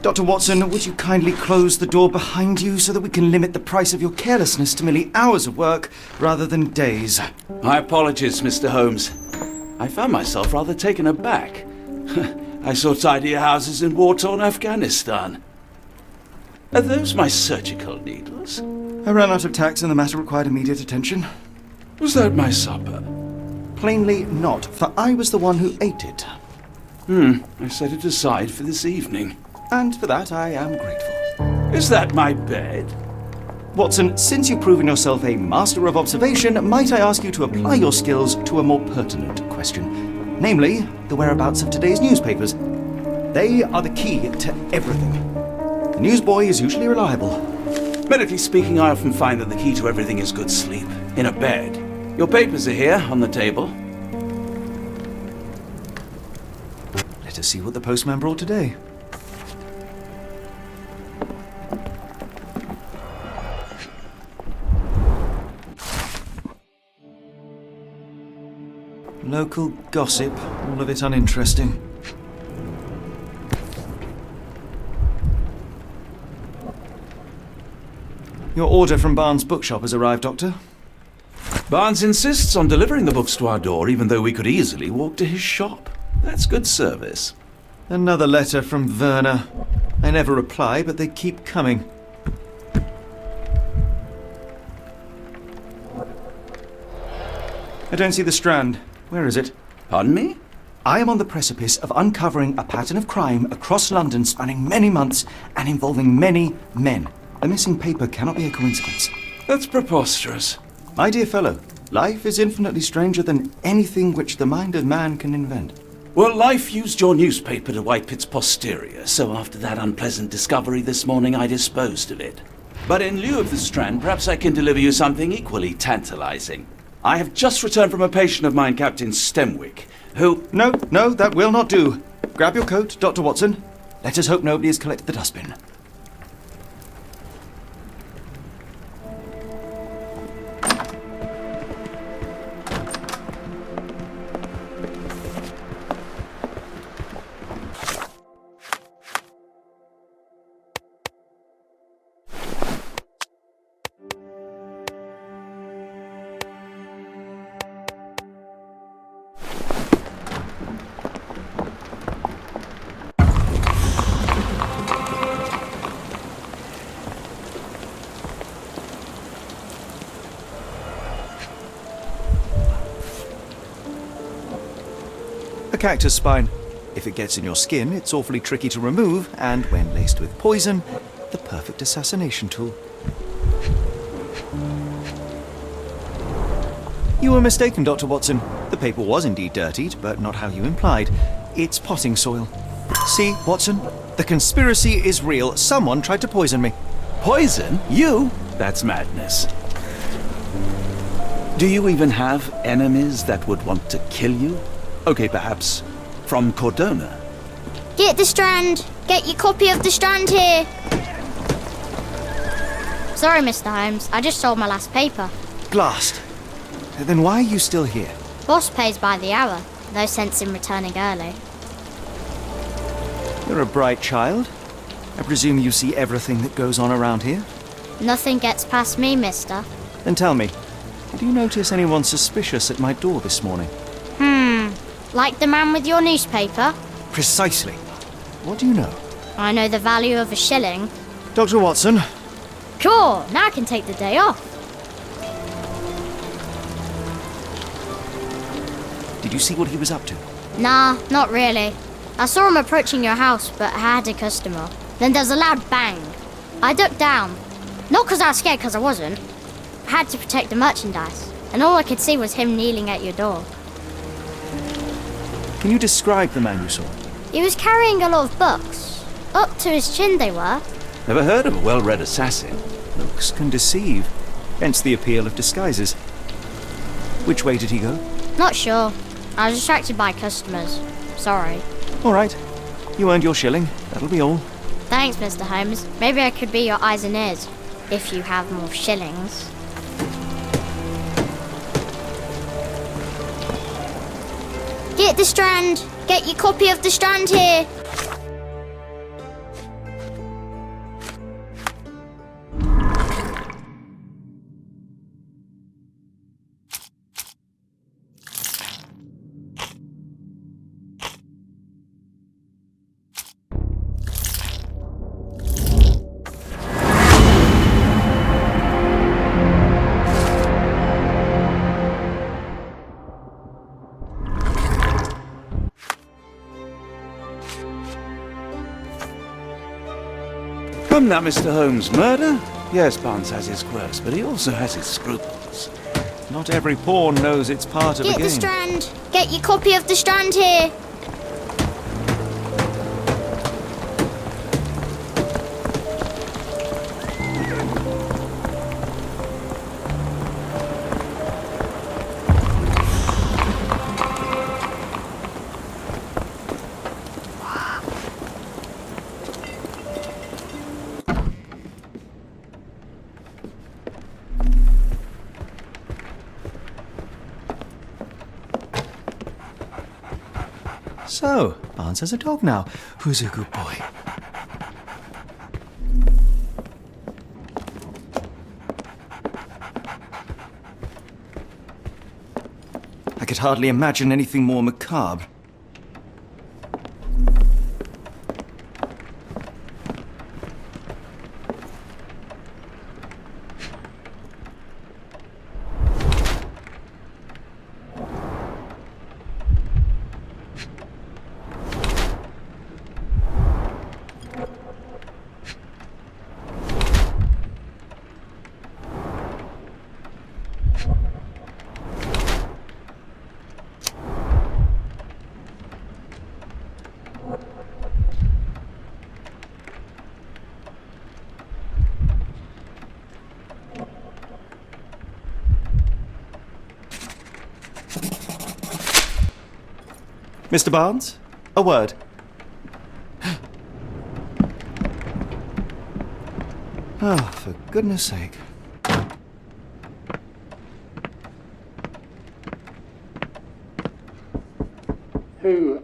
Dr. Watson, would you kindly close the door behind you so that we can limit the price of your carelessness to merely hours of work rather than days? My apologies, Mr. Holmes. I found myself rather taken aback. I saw tidier houses in war-torn Afghanistan. Are those my surgical needles? I ran out of tacks and the matter required immediate attention. Was that my supper? Plainly not, for I was the one who ate it. I set it aside for this evening. And for that I am grateful. Is that my bed? Watson, since you've proven yourself a master of observation, might I ask you to apply your skills to a more pertinent question? Namely, the whereabouts of today's newspapers. They are the key to everything. The newsboy is usually reliable. Medically speaking, I often find that the key to everything is good sleep. In a bed. Your papers are here, on the table. Let us see what the postman brought today. Local gossip, all of it uninteresting. Your order from Barnes' bookshop has arrived, Doctor. Barnes insists on delivering the books to our door, even though we could easily walk to his shop. That's good service. Another letter from Werner. I never reply, but they keep coming. I don't see the Strand. Where is it? Pardon me? I am on the precipice of uncovering a pattern of crime across London spanning many months and involving many men. The missing paper cannot be a coincidence. That's preposterous. My dear fellow, life is infinitely stranger than anything which the mind of man can invent. Well, life used your newspaper to wipe its posterior, so after that unpleasant discovery this morning, I disposed of it. But in lieu of the Strand, perhaps I can deliver you something equally tantalizing. I have just returned from a patient of mine, Captain Stemwick, who... No, that will not do. Grab your coat, Dr. Watson. Let us hope nobody has collected the dustbin. A cactus spine. If it gets in your skin, it's awfully tricky to remove, and when laced with poison, the perfect assassination tool. You were mistaken, Dr. Watson. The paper was indeed dirtied, but not how you implied. It's potting soil. See, Watson? The conspiracy is real. Someone tried to poison me. Poison? You? That's madness. Do you even have enemies that would want to kill you? Okay, perhaps from Cordona. Get the Strand! Get your copy of the Strand here! Sorry, Mr. Holmes. I just sold my last paper. Blast. Then why are you still here? Boss pays by the hour. No sense in returning early. You're a bright child. I presume you see everything that goes on around here? Nothing gets past me, mister. Then tell me, did you notice anyone suspicious at my door this morning? Like the man with your newspaper? Precisely. What do you know? I know the value of a shilling. Dr. Watson. Cool, now I can take the day off. Did you see what he was up to? Nah, not really. I saw him approaching your house, but I had a customer. Then there's a loud bang. I ducked down. Not because I was scared, because I wasn't. I had to protect the merchandise, and all I could see was him kneeling at your door. Can you describe the man you saw? He was carrying a lot of books. Up to his chin they were. Never heard of a well-read assassin. Looks can deceive. Hence the appeal of disguises. Which way did he go? Not sure. I was distracted by customers. Sorry. All right. You earned your shilling. That'll be all. Thanks, Mr. Holmes. Maybe I could be your eyes and ears, if you have more shillings. Get the Strand! Get your copy of the Strand here! Come now, Mr. Holmes. Murder? Yes, Barnes has his quirks, but he also has his scruples. Not every pawn knows it's part of the Get game. the Strand. Get your copy of the Strand here. So, Barnes has a dog now. Who's a good boy? I could hardly imagine anything more macabre. Mr. Barnes, a word. Oh, for goodness sake. Who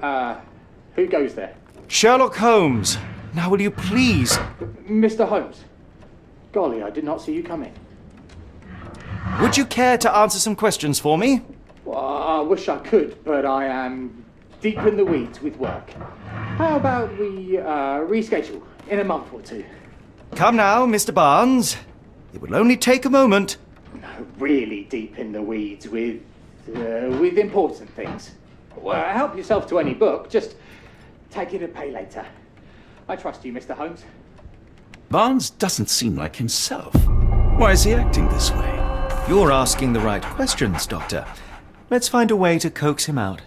goes there? Sherlock Holmes, now will you please? Mr. Holmes. Golly, I did not see you come in. Would you care to answer some questions for me? Well, I wish I could, but I am deep in the weeds with work. How about we reschedule in a month or two? Come now, Mr. Barnes. It will only take a moment. No, really deep in the weeds with important things. Well, help yourself to any book. Just take it and pay later. I trust you, Mr. Holmes. Barnes doesn't seem like himself. Why is he acting this way? You're asking the right questions, Doctor. Let's find a way to coax him out.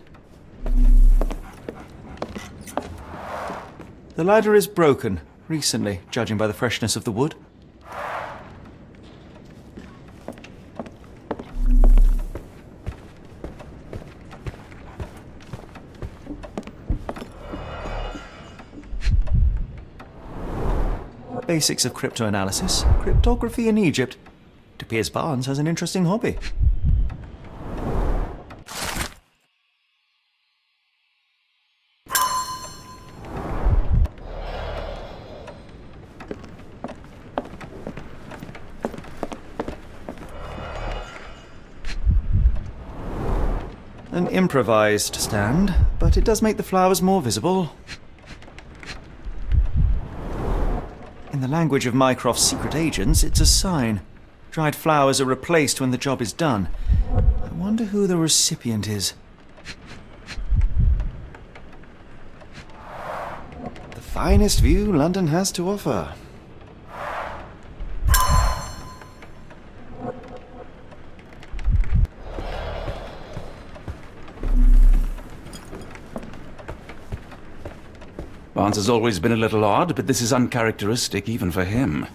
The ladder is broken, recently, judging by the freshness of the wood. Basics of cryptoanalysis, cryptography in Egypt. It appears Barnes has an interesting hobby. An improvised stand, but it does make the flowers more visible. In the language of Mycroft's secret agents, it's a sign. Dried flowers are replaced when the job is done. I wonder who the recipient is. The finest view London has to offer. Barnes has always been a little odd, but this is uncharacteristic even for him.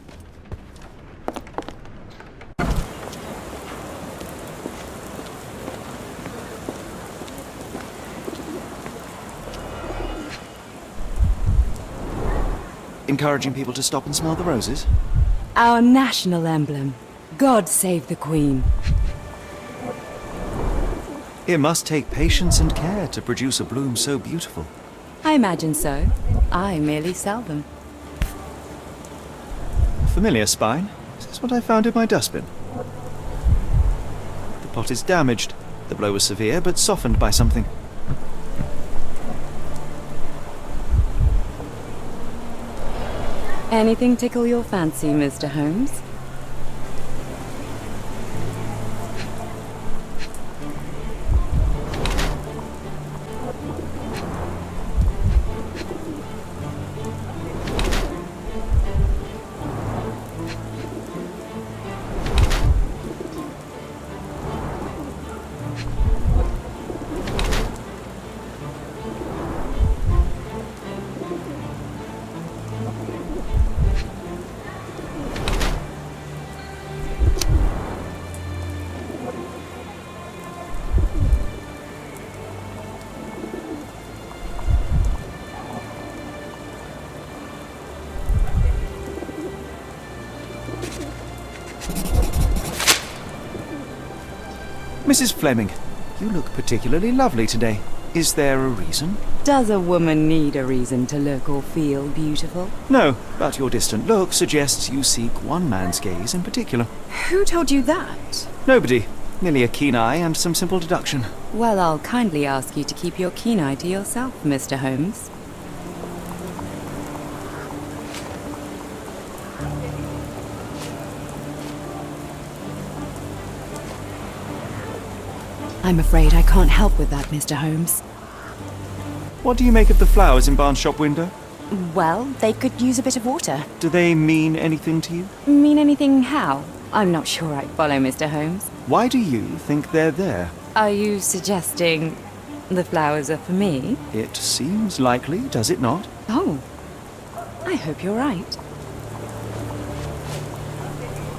Encouraging people to stop and smell the roses? Our national emblem. God save the Queen. It must take patience and care to produce a bloom so beautiful. I imagine so. I merely sell them. Familiar spine? Is this what I found in my dustbin? The pot is damaged. The blow was severe, but softened by something. Anything tickle your fancy, Mr. Holmes? Mrs. Fleming, you look particularly lovely today. Is there a reason? Does a woman need a reason to look or feel beautiful? No, but your distant look suggests you seek one man's gaze in particular. Who told you that? Nobody. Merely a keen eye and some simple deduction. Well, I'll kindly ask you to keep your keen eye to yourself, Mr. Holmes. I'm afraid I can't help with that, Mr. Holmes. What do you make of the flowers in Barnes' shop window? Well, they could use a bit of water. Do they mean anything to you? Mean anything how? I'm not sure I follow, Mr. Holmes. Why do you think they're there? Are you suggesting the flowers are for me? It seems likely, does it not? Oh, I hope you're right.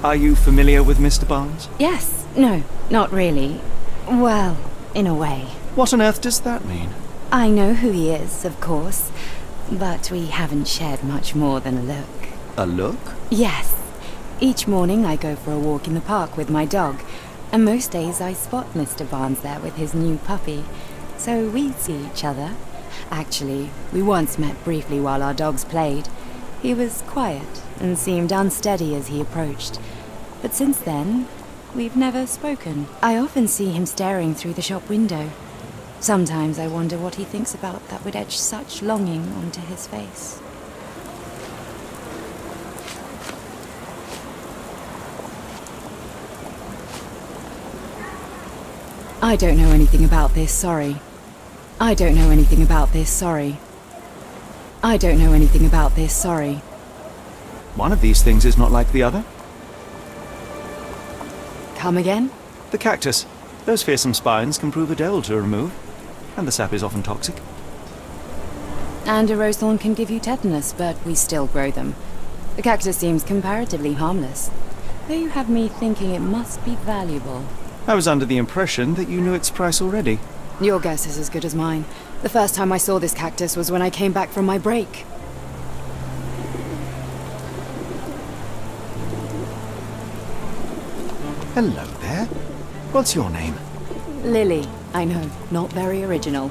Are you familiar with Mr. Barnes? Yes. No, not really. Well, in a way. What on earth does that mean? I know who he is, of course, but we haven't shared much more than a look. A look? Yes. Each morning I go for a walk in the park with my dog, and most days I spot Mr. Barnes there with his new puppy, so we see each other. Actually, we once met briefly while our dogs played. He was quiet and seemed unsteady as he approached, but since then, we've never spoken. I often see him staring through the shop window. Sometimes I wonder what he thinks about that would etch such longing onto his face. I don't know anything about this, sorry. I don't know anything about this, sorry. I don't know anything about this, sorry. One of these things is not like the other. Come again? The cactus. Those fearsome spines can prove a devil to remove, and the sap is often toxic. And a rose thorn can give you tetanus, but we still grow them. The cactus seems comparatively harmless, though you have me thinking it must be valuable. I was under the impression that you knew its price already. Your guess is as good as mine. The first time I saw this cactus was when I came back from my break. Hello there. What's your name? Lily. I know, not very original.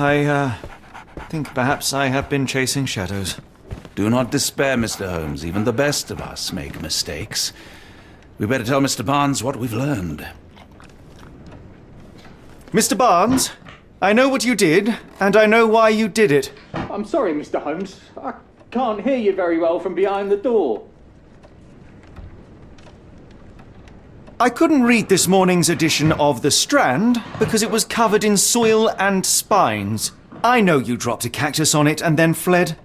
I think perhaps I have been chasing shadows. Do not despair, Mr. Holmes. Even the best of us make mistakes. We better tell Mr. Barnes what we've learned. Mr. Barnes, I know what you did, and I know why you did it. I'm sorry, Mr. Holmes. I can't hear you very well from behind the door. I couldn't read this morning's edition of The Strand because it was covered in soil and spines. I know you dropped a cactus on it and then fled.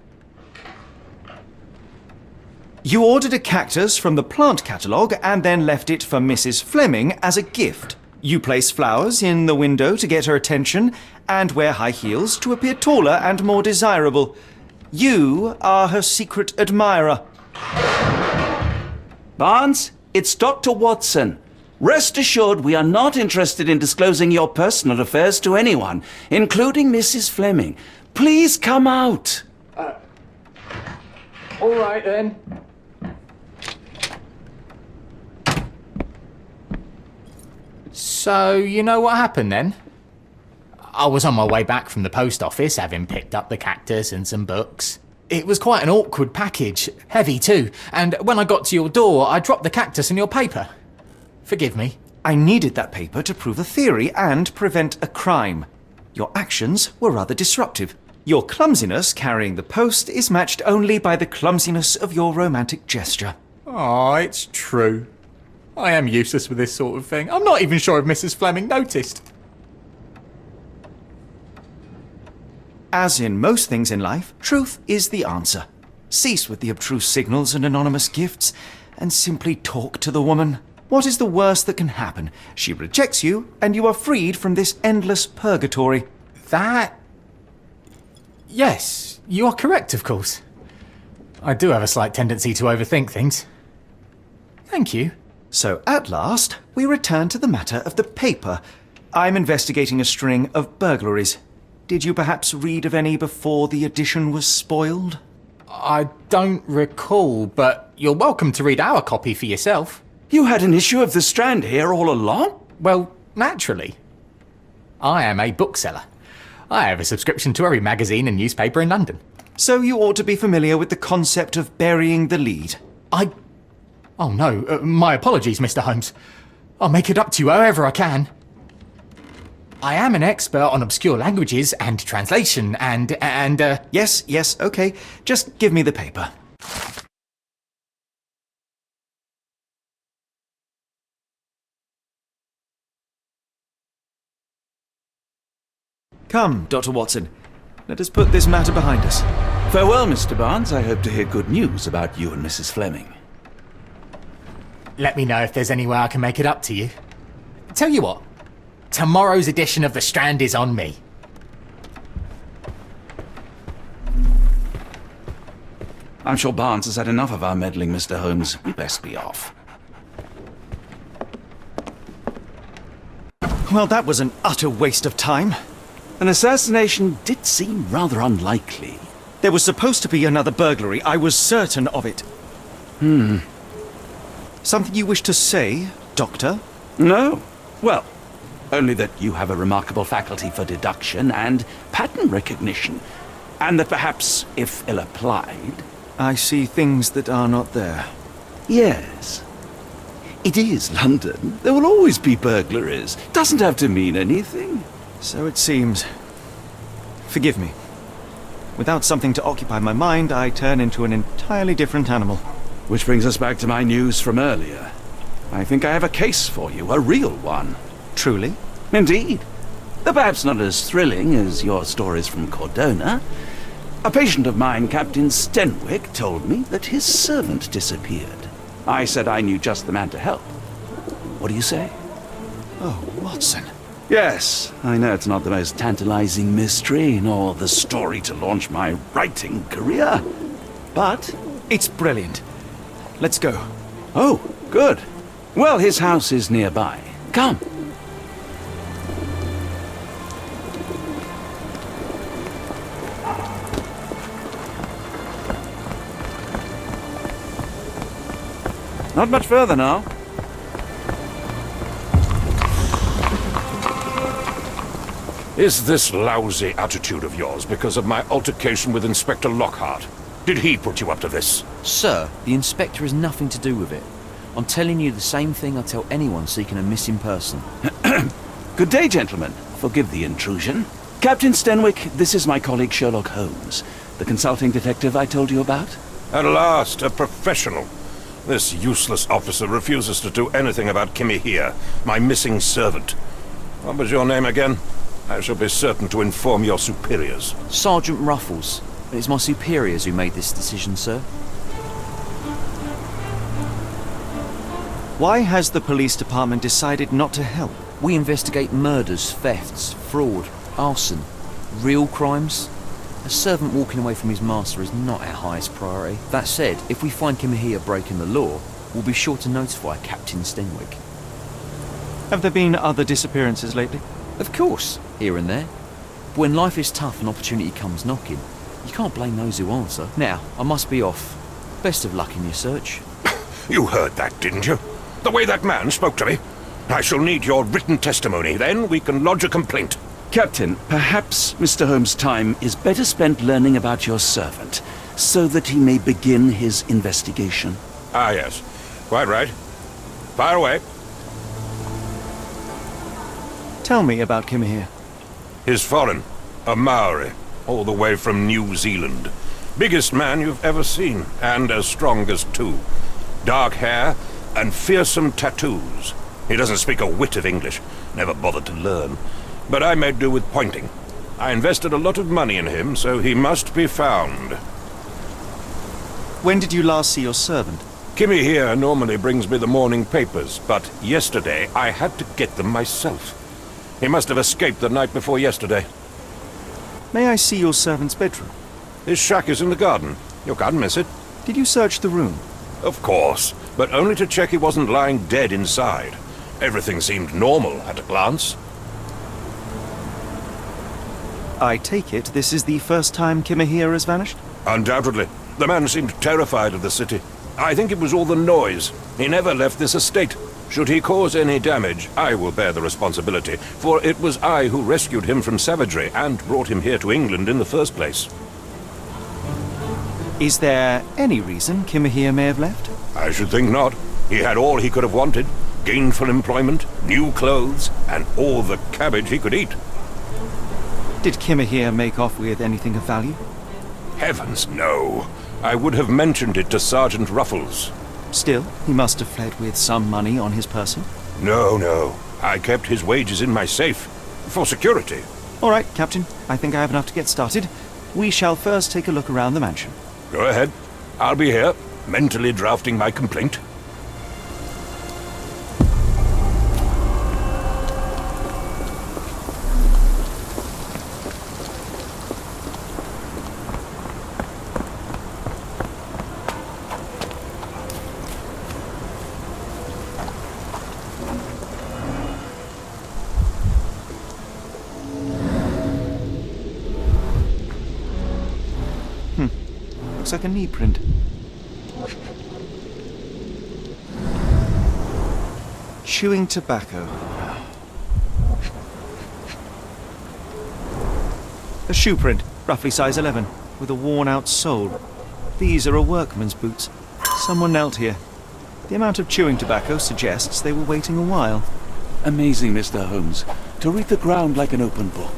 You ordered a cactus from the plant catalogue and then left it for Mrs. Fleming as a gift. You place flowers in the window to get her attention and wear high heels to appear taller and more desirable. You are her secret admirer. Barnes, it's Dr. Watson. Rest assured we are not interested in disclosing your personal affairs to anyone, including Mrs. Fleming. Please come out. All right then. So, you know what happened then? I was on my way back from the post office, having picked up the cactus and some books. It was quite an awkward package, heavy too, and when I got to your door, I dropped the cactus and your paper. Forgive me. I needed that paper to prove a theory and prevent a crime. Your actions were rather disruptive. Your clumsiness carrying the post is matched only by the clumsiness of your romantic gesture. Oh, it's true. I am useless with this sort of thing. I'm not even sure if Mrs. Fleming noticed. As in most things in life, truth is the answer. Cease with the abstruse signals and anonymous gifts, and simply talk to the woman. What is the worst that can happen? She rejects you, and you are freed from this endless purgatory. That... Yes, you are correct, of course. I do have a slight tendency to overthink things. Thank you. So at last, we return to the matter of the paper. I'm investigating a string of burglaries. Did you perhaps read of any before the edition was spoiled? I don't recall, but you're welcome to read our copy for yourself. You had an issue of The Strand here all along? Well, naturally. I am a bookseller. I have a subscription to every magazine and newspaper in London. So you ought to be familiar with the concept of burying the lead. Oh no, my apologies, Mr. Holmes. I'll make it up to you however I can. I am an expert on obscure languages and translation and. Yes, okay. Just give me the paper. Come, Dr. Watson. Let us put this matter behind us. Farewell, Mr. Barnes. I hope to hear good news about you and Mrs. Fleming. Let me know if there's any way I can make it up to you. Tell you what, tomorrow's edition of The Strand is on me. I'm sure Barnes has had enough of our meddling, Mr. Holmes. We best be off. Well, that was an utter waste of time. An assassination did seem rather unlikely. There was supposed to be another burglary. I was certain of it. Something you wish to say, Doctor? No. Well, only that you have a remarkable faculty for deduction and pattern recognition, and that perhaps, if ill applied... I see things that are not there. Yes. It is London. There will always be burglaries. Doesn't have to mean anything. So it seems. Forgive me. Without something to occupy my mind, I turn into an entirely different animal. Which brings us back to my news from earlier. I think I have a case for you, a real one. Truly? Indeed. Though perhaps not as thrilling as your stories from Cordona. A patient of mine, Captain Stenwick, told me that his servant disappeared. I said I knew just the man to help. What do you say? Oh, Watson. Yes, I know it's not the most tantalizing mystery, nor the story to launch my writing career. But... It's brilliant. Let's go. Oh, good. Well, his house is nearby. Come. Not much further now. Is this lousy attitude of yours because of my altercation with Inspector Lockhart? Did he put you up to this? Sir, the inspector has nothing to do with it. I'm telling you the same thing I tell anyone seeking a missing person. Good day, gentlemen. Forgive the intrusion. Captain Stenwick, this is my colleague Sherlock Holmes, the consulting detective I told you about. At last, a professional. This useless officer refuses to do anything about Kimmy here, my missing servant. What was your name again? I shall be certain to inform your superiors. Sergeant Ruffles. It's my superiors who made this decision, sir. Why has the police department decided not to help? We investigate murders, thefts, fraud, arson, real crimes. A servant walking away from his master is not our highest priority. That said, if we find Kimahia breaking the law, we'll be sure to notify Captain Stenwick. Have there been other disappearances lately? Of course, here and there. But when life is tough and opportunity comes knocking, you can't blame those who answer. Now, I must be off. Best of luck in your search. You heard that, didn't you? The way that man spoke to me. I shall need your written testimony. Then we can lodge a complaint. Captain, perhaps Mr. Holmes' time is better spent learning about your servant, so that he may begin his investigation. Ah, yes. Quite right. Fire away. Tell me about Kimahir. He's foreign. A Maori. All the way from New Zealand. Biggest man you've ever seen. And as strong as two. Dark hair and fearsome tattoos. He doesn't speak a whit of English. Never bothered to learn. But I made do with pointing. I invested a lot of money in him, so he must be found. When did you last see your servant? Kimmy here normally brings me the morning papers, but yesterday I had to get them myself. He must have escaped the night before yesterday. May I see your servant's bedroom? His shack is in the garden. You can't miss it. Did you search the room? Of course, but only to check he wasn't lying dead inside. Everything seemed normal at a glance. I take it this is the first time Kimahir has vanished? Undoubtedly. The man seemed terrified of the city. I think it was all the noise. He never left this estate. Should he cause any damage, I will bear the responsibility, for it was I who rescued him from savagery and brought him here to England in the first place. Is there any reason Kimahir may have left? I should think not. He had all he could have wanted. Gainful employment, new clothes, and all the cabbage he could eat. Did Kimahir make off with anything of value? Heavens, no. I would have mentioned it to Sergeant Ruffles. Still, he must have fled with some money on his person. No. I kept his wages in my safe. For security. All right, Captain. I think I have enough to get started. We shall first take a look around the mansion. Go ahead. I'll be here, mentally drafting my complaint. Looks like a knee print. Chewing tobacco. A shoe print, roughly size 11, with a worn-out sole. These are a workman's boots. Someone knelt here. The amount of chewing tobacco suggests they were waiting a while. Amazing, Mr. Holmes, to read the ground like an open book.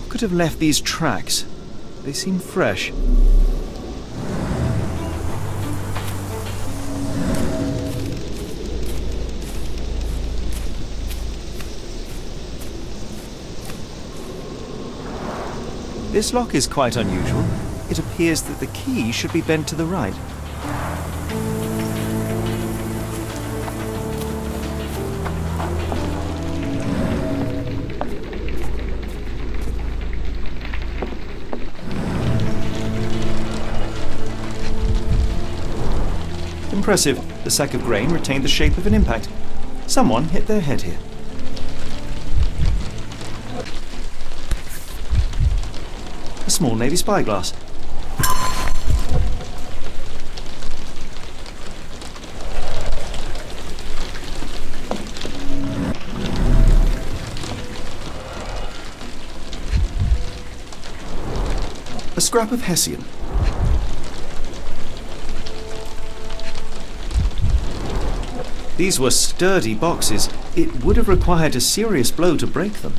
Could have left these tracks. They seem fresh. This lock is quite unusual. It appears that the key should be bent to the right. Impressive. The sack of grain retained the shape of an impact. Someone hit their head here. A small navy spyglass. A scrap of Hessian. These were sturdy boxes. It would have required a serious blow to break them.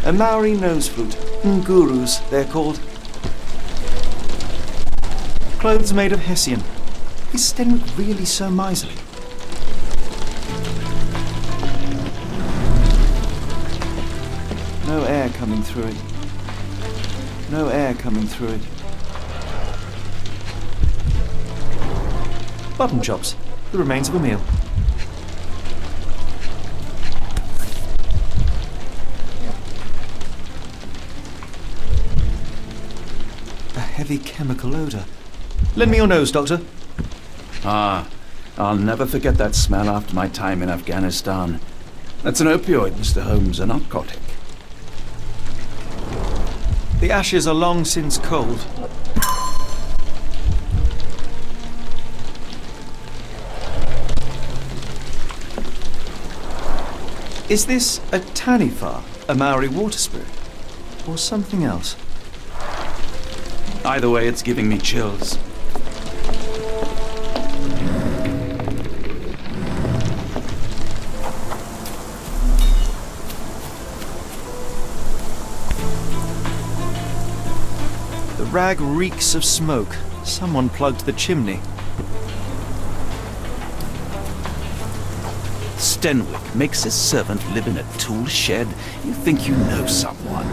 A Maori nose flute. Ngurus, they're called. Clothes made of Hessian. Is Stenwick really so miserly? No air coming through it. No air coming through it. Button chops. The remains of a meal. A heavy chemical odour. Lend me your nose, Doctor. Ah, I'll never forget that smell after my time in Afghanistan. That's an opioid, Mr. Holmes, a narcotic. The ashes are long since cold. Is this a Tanifar, a Maori water spirit, or something else? Either way, it's giving me chills. The rag reeks of smoke. Someone plugged the chimney. Stenwick makes his servant live in a tool shed. You think you know someone.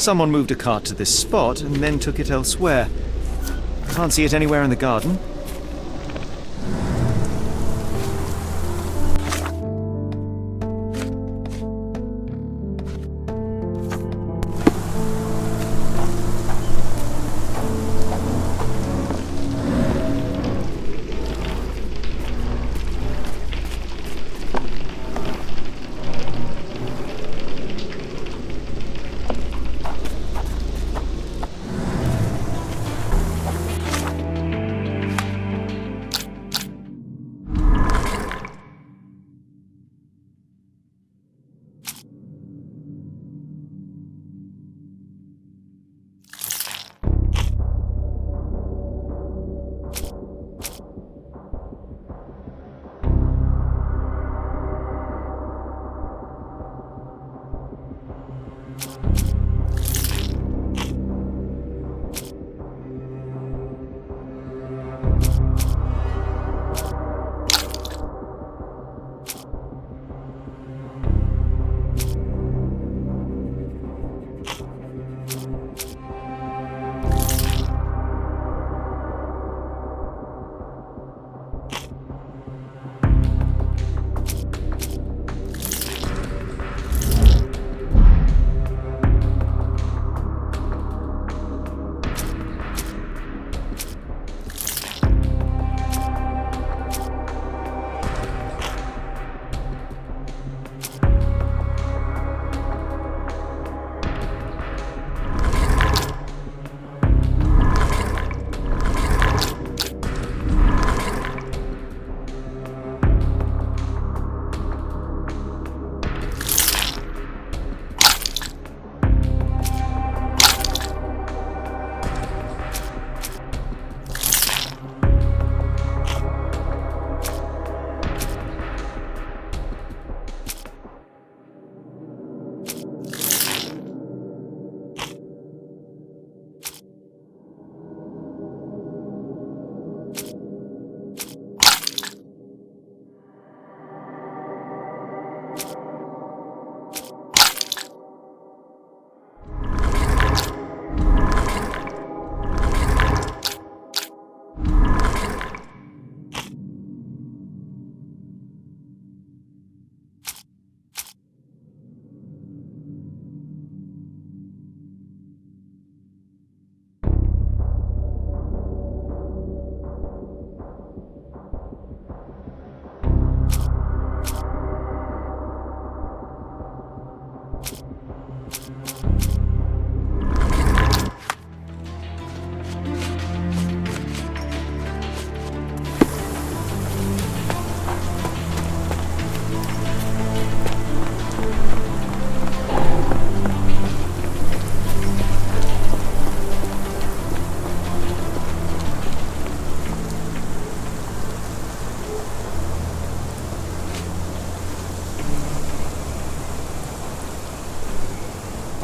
Someone moved a cart to this spot and then took it elsewhere. Can't see it anywhere in the garden.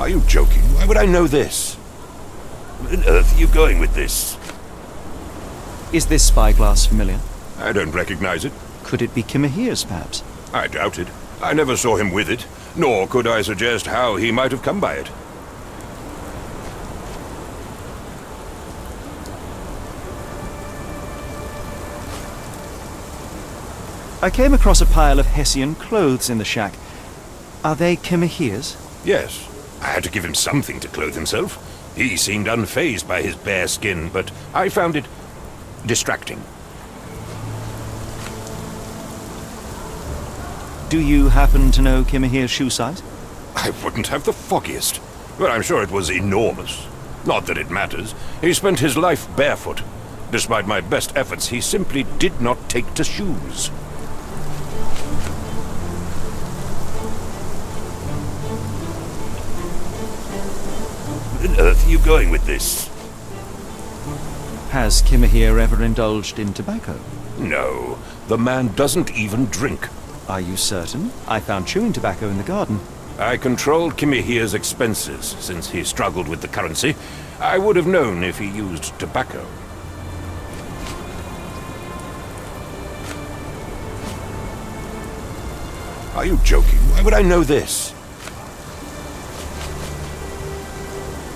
Are you joking? Why would I know this? Where on earth are you going with this? Is this spyglass familiar? I don't recognize it. Could it be Kimahir's, perhaps? I doubt it. I never saw him with it, nor could I suggest how he might have come by it. I came across a pile of Hessian clothes in the shack. Are they Kimahir's? Yes. I had to give him something to clothe himself. He seemed unfazed by his bare skin, but I found it distracting. Do you happen to know Kimahir's shoe size? I wouldn't have the foggiest, but I'm sure it was enormous. Not that it matters. He spent his life barefoot. Despite my best efforts, he simply did not take to shoes. Where on earth are you going with this? Has Kimahir ever indulged in tobacco? No, the man doesn't even drink. Are you certain? I found chewing tobacco in the garden. I controlled Kimahir's expenses since he struggled with the currency. I would have known if he used tobacco. Are you joking? Why would I know this?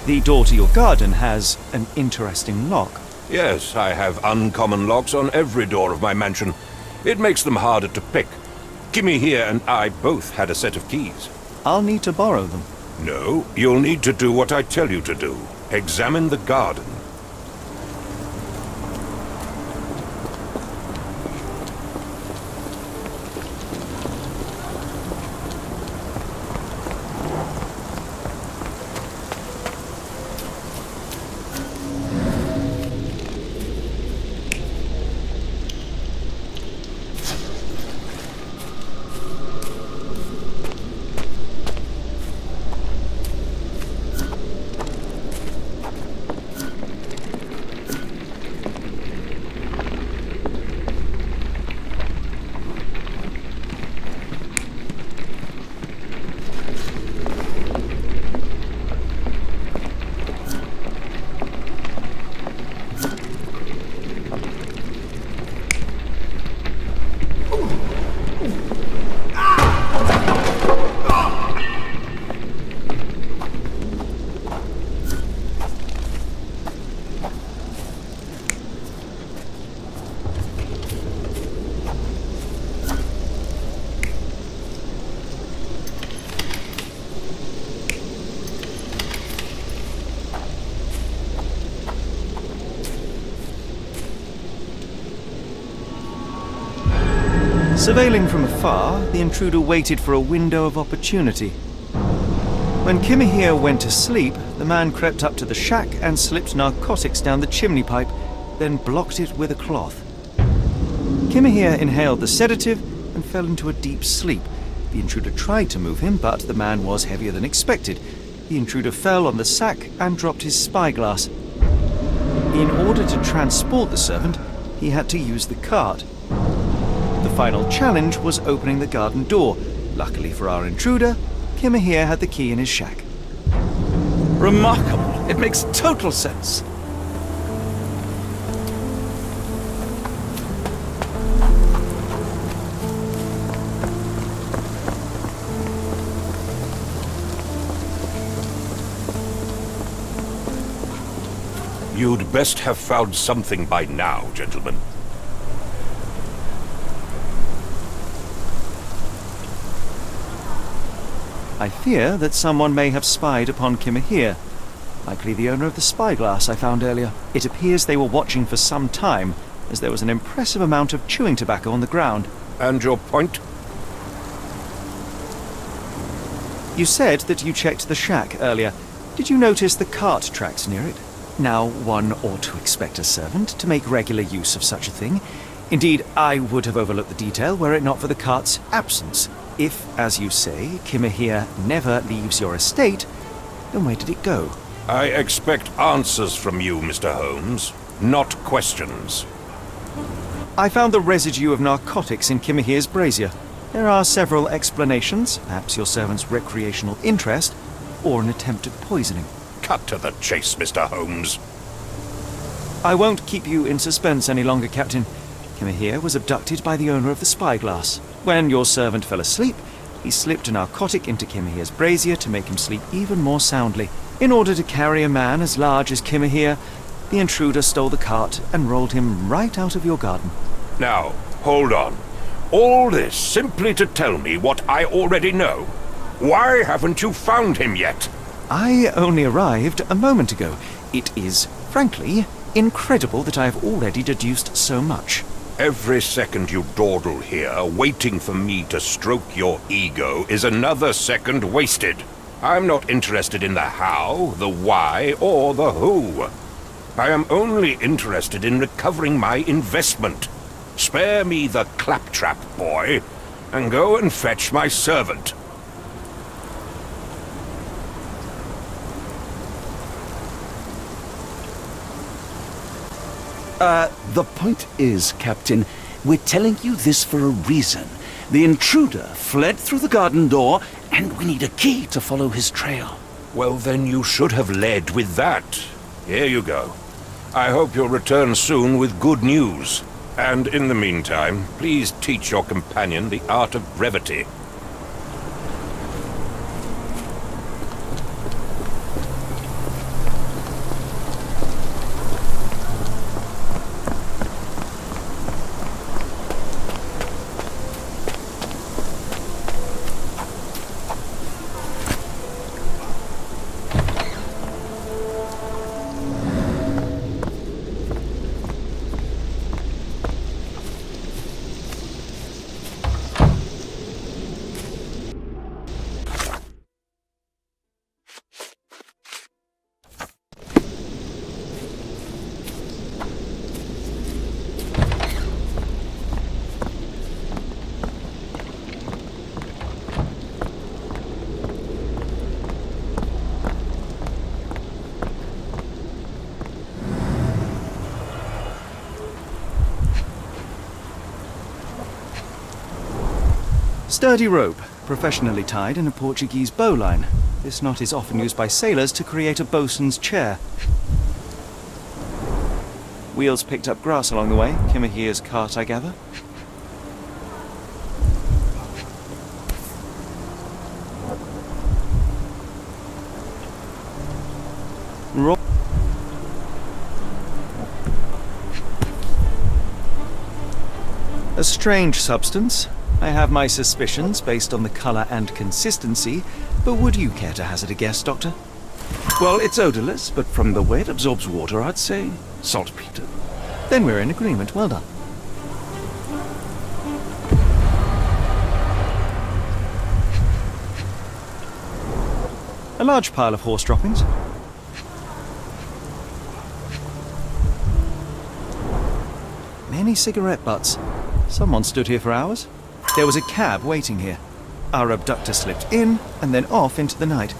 The door to your garden has an interesting lock. Yes, I have uncommon locks on every door of my mansion. It makes them harder to pick. Kimahir and I both had a set of keys. I'll need to borrow them. No, you'll need to do what I tell you to do. Examine the garden. Surveilling from afar, the intruder waited for a window of opportunity. When Kimahir went to sleep, the man crept up to the shack and slipped narcotics down the chimney pipe, then blocked it with a cloth. Kimahir inhaled the sedative and fell into a deep sleep. The intruder tried to move him, but the man was heavier than expected. The intruder fell on the sack and dropped his spyglass. In order to transport the servant, he had to use the cart. The final challenge was opening the garden door. Luckily for our intruder, Kimahir had the key in his shack. Remarkable. It makes total sense. You'd best have found something by now, gentlemen. I fear that someone may have spied upon Kimahir, likely the owner of the spyglass I found earlier. It appears they were watching for some time, as there was an impressive amount of chewing tobacco on the ground. And your point? You said that you checked the shack earlier. Did you notice the cart tracks near it? Now, one ought to expect a servant to make regular use of such a thing. Indeed, I would have overlooked the detail were it not for the cart's absence. If, as you say, Kimahir never leaves your estate, then where did it go? I expect answers from you, Mr. Holmes, not questions. I found the residue of narcotics in Kimahir's brazier. There are several explanations, perhaps your servant's recreational interest, or an attempt at poisoning. Cut to the chase, Mr. Holmes. I won't keep you in suspense any longer, Captain. Kimmy here was abducted by the owner of the spyglass. When your servant fell asleep, he slipped a narcotic into Kimmy here's brazier to make him sleep even more soundly. In order to carry a man as large as Kimmy here, the intruder stole the cart and rolled him right out of your garden. Now, hold on. All this simply to tell me what I already know? Why haven't you found him yet? I only arrived a moment ago. It is, frankly, incredible that I have already deduced so much. Every second you dawdle here, waiting for me to stroke your ego, is another second wasted. I'm not interested in the how, the why, or the who. I am only interested in recovering my investment. Spare me the claptrap, boy, and go and fetch my servant. The point is, Captain, we're telling you this for a reason. The intruder fled through the garden door, and we need a key to follow his trail. Well, then you should have led with that. Here you go. I hope you'll return soon with good news. And in the meantime, please teach your companion the art of brevity. Sturdy rope, professionally tied in a Portuguese bowline. This knot is often used by sailors to create a bosun's chair. Wheels picked up grass along the way. Kimmy here's cart, I gather. A strange substance. I have my suspicions based on the colour and consistency, but would you care to hazard a guess, Doctor? Well, it's odorless, but from the way it absorbs water, I'd say saltpeter. Then we're in agreement. Well done. A large pile of horse droppings. Many cigarette butts. Someone stood here for hours. There was a cab waiting here. Our abductor slipped in and then off into the night.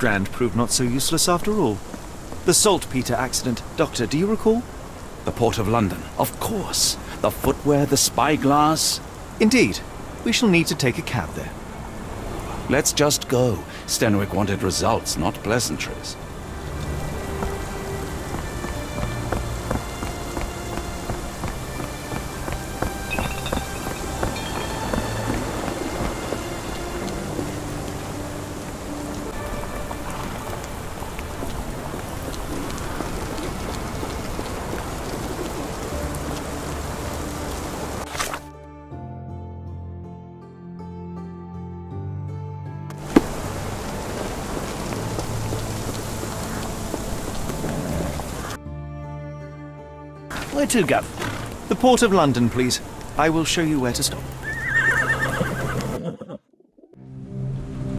Strand proved not so useless after all. The saltpeter accident. Doctor, do you recall? The Port of London, of course. The footwear, the spyglass. Indeed. We shall need to take a cab there. Let's just go. Stenwick wanted results, not pleasantries. Where to, Gav? The Port of London, please. I will show you where to stop.